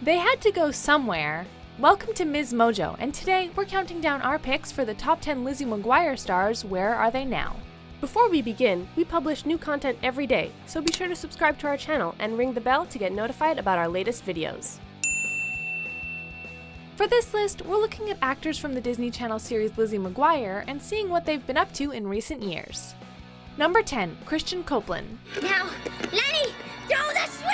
They had to go somewhere. Welcome to MsMojo, and today we're counting down our picks for the top 10 Lizzie McGuire stars. Where are they now? Before we begin, we publish new content every day, so be sure to subscribe to our channel and ring the bell to get notified about our latest videos. For this list, we're looking at actors from the Disney Channel series Lizzie McGuire and seeing what they've been up to in recent years. Number 10, Kristian Copelan. Now, Lenny, throw the switch!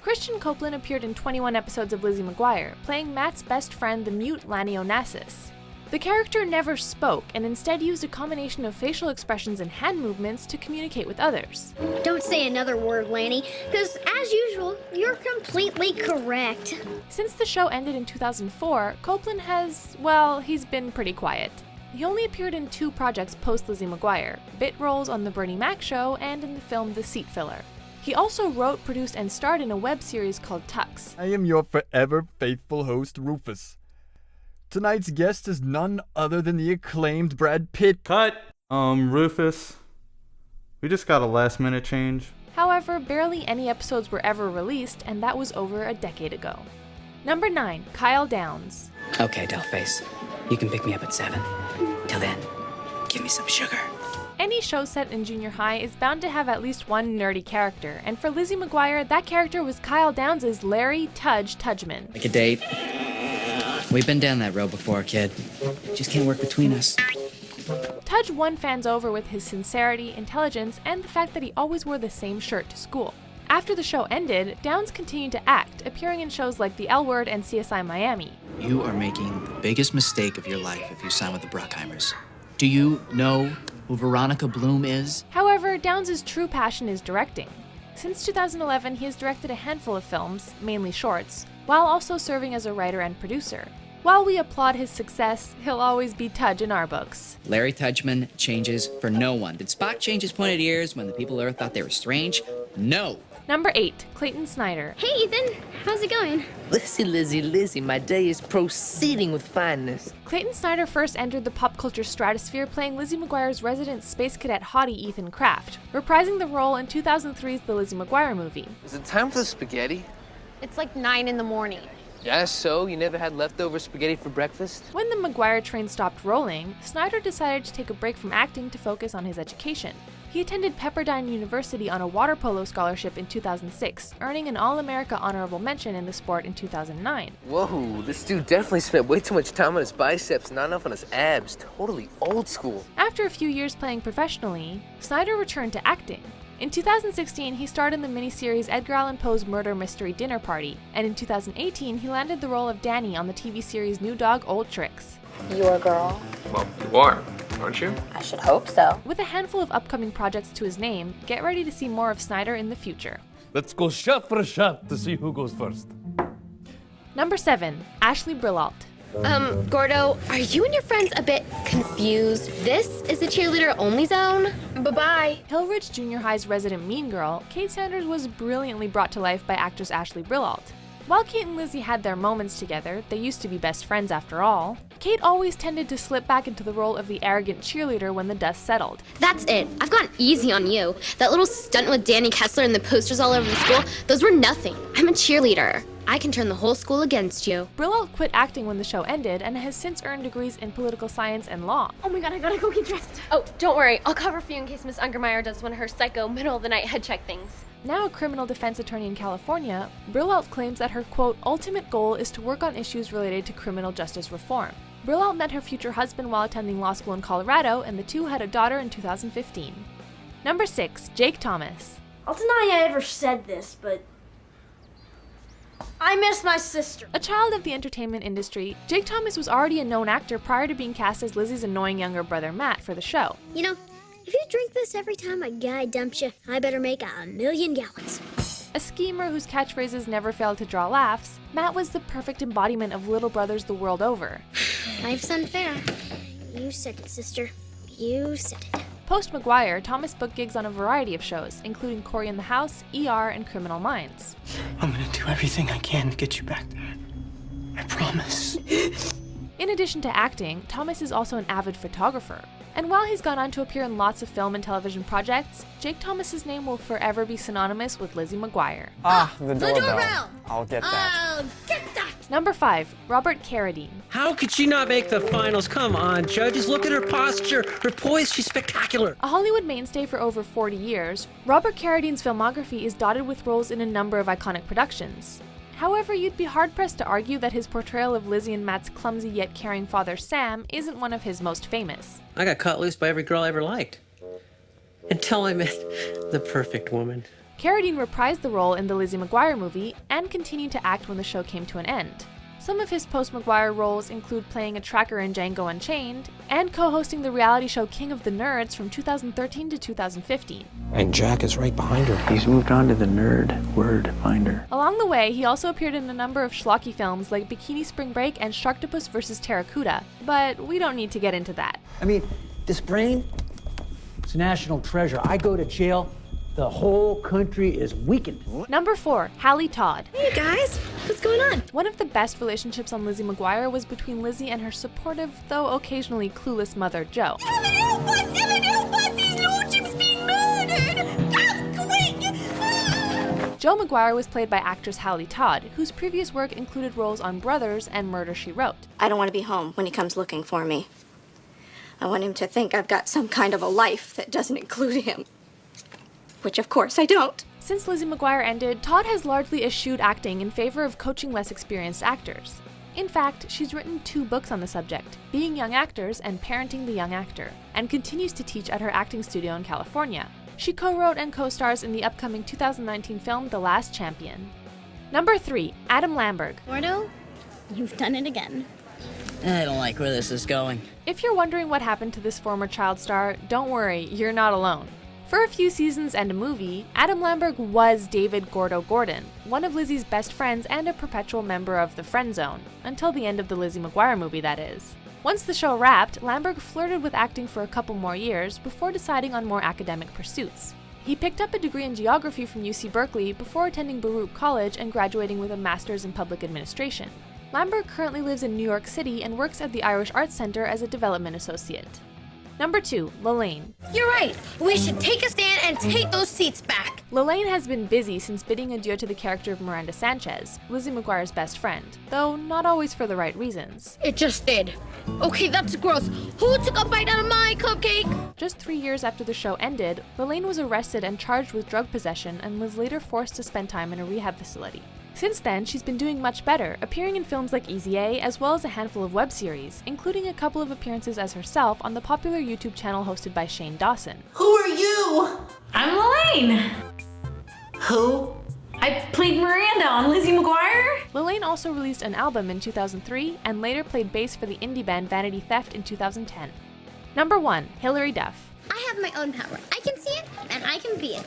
Kristian Copelan appeared in 21 episodes of Lizzie McGuire, playing Matt's best friend, the mute Lani Onassis. The character never spoke and instead used a combination of facial expressions and hand movements to communicate with others. Don't say another word, Lanny, because as usual, you're completely correct. Since the show ended in 2004, Copelan he's been pretty quiet. He only appeared in 2 projects post Lizzie McGuire, bit roles on The Bernie Mac Show and in the film The Seat Filler. He also wrote, produced, and starred in a web series called Tux. I am your forever faithful host, Rufus. Tonight's guest is none other than the acclaimed Brad Pitt. Cut! Rufus, we just got a last-minute change. However, barely any episodes were ever released, and that was over a decade ago. Number 9, Kyle Downs. Okay, Dollface, you can pick me up at 7. Till then, give me some sugar. Any show set in junior high is bound to have at least one nerdy character, and for Lizzie McGuire, that character was Kyle Downs' Larry Tudge Tudgeman. Like a date. We've been down that road before, kid. Just can't work between us. Tudge won fans over with his sincerity, intelligence, and the fact that he always wore the same shirt to school. After the show ended, Downs continued to act, appearing in shows like The L Word and CSI Miami. You are making the biggest mistake of your life if you sign with the Bruckheimers. Do you know who Veronica Bloom is? However, Downs' true passion is directing. Since 2011, he has directed a handful of films, mainly shorts, while also serving as a writer and producer. While we applaud his success, he'll always be Tudge in our books. Larry Tudgeman changes for no one. Did Spock change his pointed ears when the people of Earth thought they were strange? No. Number 8, Clayton Snyder. Hey, Ethan, how's it going? Lizzie, my day is proceeding with fineness. Clayton Snyder first entered the pop culture stratosphere playing Lizzie McGuire's resident space cadet hottie Ethan Kraft, reprising the role in 2003's The Lizzie McGuire Movie. Is it time for the spaghetti? It's like 9 in the morning. Yeah, so you never had leftover spaghetti for breakfast? When the McGuire train stopped rolling, Snyder decided to take a break from acting to focus on his education. He attended Pepperdine University on a water polo scholarship in 2006, earning an All-America honorable mention in the sport in 2009. Whoa, this dude definitely spent way too much time on his biceps, not enough on his abs. Totally old school. After a few years playing professionally, Snyder returned to acting. In 2016, he starred in the miniseries Edgar Allan Poe's Murder Mystery Dinner Party, and in 2018, he landed the role of Danny on the TV series New Dog, Old Tricks. Your girl? Well, you are, aren't you? I should hope so. With a handful of upcoming projects to his name, get ready to see more of Snyder in the future. Let's go shot for a shot to see who goes first. Number 7, Ashley Brillault. Gordo, are you and your friends a bit confused? This is the cheerleader-only zone? Bye-bye. Hillridge Junior High's resident mean girl, Kate Sanders was brilliantly brought to life by actress Ashley Brillault. While Kate and Lizzie had their moments together, they used to be best friends after all, Kate always tended to slip back into the role of the arrogant cheerleader when the dust settled. That's it. I've gone easy on you. That little stunt with Danny Kessler and the posters all over the school, those were nothing. I'm a cheerleader. I can turn the whole school against you. Brillault quit acting when the show ended and has since earned degrees in political science and law. Oh my god, I gotta go get dressed. Oh, don't worry. I'll cover for you in case Miss Ungermeyer does one of her psycho middle-of-the-night head check things. Now a criminal defense attorney in California, Brillault claims that her, quote, ultimate goal is to work on issues related to criminal justice reform. Brillault met her future husband while attending law school in Colorado, and the two had a daughter in 2015. Number 6, Jake Thomas. I'll deny I ever said this, but I miss my sister. A child of the entertainment industry, Jake Thomas was already a known actor prior to being cast as Lizzie's annoying younger brother Matt for the show. You know, if you drink this every time a guy dumps you, I better make 1,000,000 gallons. A schemer whose catchphrases never failed to draw laughs, Matt was the perfect embodiment of little brothers the world over. Life's unfair. You said it, sister. You said it. Post McGuire, Thomas booked gigs on a variety of shows, including Cory in the House, ER, and Criminal Minds. I'm gonna do everything I can to get you back there. I promise. In addition to acting, Thomas is also an avid photographer. And while he's gone on to appear in lots of film and television projects, Jake Thomas's name will forever be synonymous with Lizzie McGuire. The doorbell. I'll get that. Get that! Number 5, Robert Carradine. How could she not make the finals? Come on, judges, look at her posture, her poise, she's spectacular. A Hollywood mainstay for over 40 years, Robert Carradine's filmography is dotted with roles in a number of iconic productions. However, you'd be hard-pressed to argue that his portrayal of Lizzie and Matt's clumsy yet caring father Sam isn't one of his most famous. I got cut loose by every girl I ever liked. Until I met the perfect woman. Carradine reprised the role in the Lizzie McGuire movie and continued to act when the show came to an end. Some of his post-McGuire roles include playing a tracker in Django Unchained and co-hosting the reality show King of the Nerds from 2013 to 2015. And Jack is right behind her. He's moved on to the nerd word finder. Along the way, he also appeared in a number of schlocky films like Bikini Spring Break and Sharktopus vs. Terracuda, but we don't need to get into that. I mean, this brain, it's a national treasure. I go to jail, the whole country is weakened. Number 4, Hallie Todd. Hey guys, what's going on? One of the best relationships on Lizzie McGuire was between Lizzie and her supportive, though occasionally clueless mother, Jo. Jo McGuire was played by actress Hallie Todd, whose previous work included roles on Brothers and Murder, She Wrote. I don't want to be home when he comes looking for me. I want him to think I've got some kind of a life that doesn't include him. Which, of course, I don't. Since Lizzie McGuire ended, Todd has largely eschewed acting in favor of coaching less experienced actors. In fact, she's written 2 books on the subject, Being Young Actors and Parenting the Young Actor, and continues to teach at her acting studio in California. She co-wrote and co-stars in the upcoming 2019 film The Last Champion. Number 3, Adam Lamberg. Gordo, you've done it again. I don't like where this is going. If you're wondering what happened to this former child star, don't worry, you're not alone. For a few seasons and a movie, Adam Lamberg was David Gordo Gordon, one of Lizzie's best friends and a perpetual member of the friend zone, until the end of the Lizzie McGuire movie, that is. Once the show wrapped, Lamberg flirted with acting for a couple more years before deciding on more academic pursuits. He picked up a degree in geography from UC Berkeley before attending Brillault College and graduating with a master's in public administration. Lamberg currently lives in New York City and works at the Irish Arts Center as a development associate. Number 2, Lalaine. You're right. We should take a stand and take those seats back. Lalaine has been busy since bidding adieu to the character of Miranda Sanchez, Lizzie McGuire's best friend, though not always for the right reasons. It just did. Okay, that's gross. Who took a bite out of my cupcake? Just 3 years after the show ended, Lalaine was arrested and charged with drug possession and was later forced to spend time in a rehab facility. Since then, she's been doing much better, appearing in films like Easy A, as well as a handful of web series, including a couple of appearances as herself on the popular YouTube channel hosted by Shane Dawson. Who are you? I'm Lalaine. Who? I played Miranda on Lizzie McGuire. Lalaine also released an album in 2003 and later played bass for the indie band Vanity Theft in 2010. Number 1, Hilary Duff. I have my own power. I can see it, and I can be it.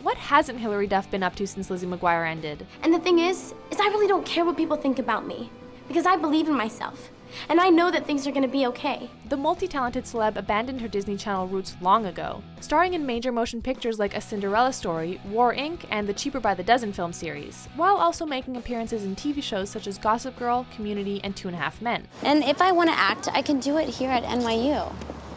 What hasn't Hilary Duff been up to since Lizzie McGuire ended? And the thing is I really don't care what people think about me. Because I believe in myself. And I know that things are gonna be okay. The multi-talented celeb abandoned her Disney Channel roots long ago, starring in major motion pictures like A Cinderella Story, War Inc., and the Cheaper by the Dozen film series, while also making appearances in TV shows such as Gossip Girl, Community, and 2.5 Men. And if I want to act, I can do it here at NYU.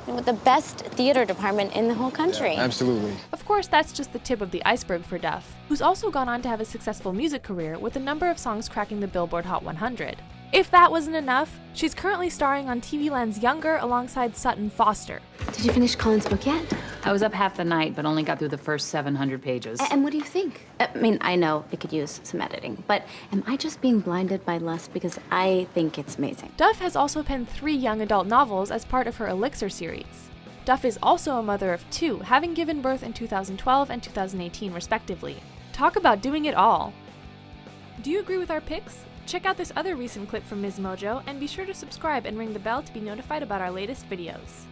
With the best theater department in the whole country. Yeah, absolutely. Of course, that's just the tip of the iceberg for Duff, who's also gone on to have a successful music career with a number of songs cracking the Billboard Hot 100. If that wasn't enough, she's currently starring on TV Land's Younger alongside Sutton Foster. Did you finish Colin's book yet? I was up half the night, but only got through the first 700 pages. And what do you think? I mean, I know it could use some editing, but am I just being blinded by lust? Because I think it's amazing. Duff has also penned 3 young adult novels as part of her Elixir series. Duff is also a mother of 2, having given birth in 2012 and 2018 respectively. Talk about doing it all! Do you agree with our picks? Check out this other recent clip from MsMojo and be sure to subscribe and ring the bell to be notified about our latest videos.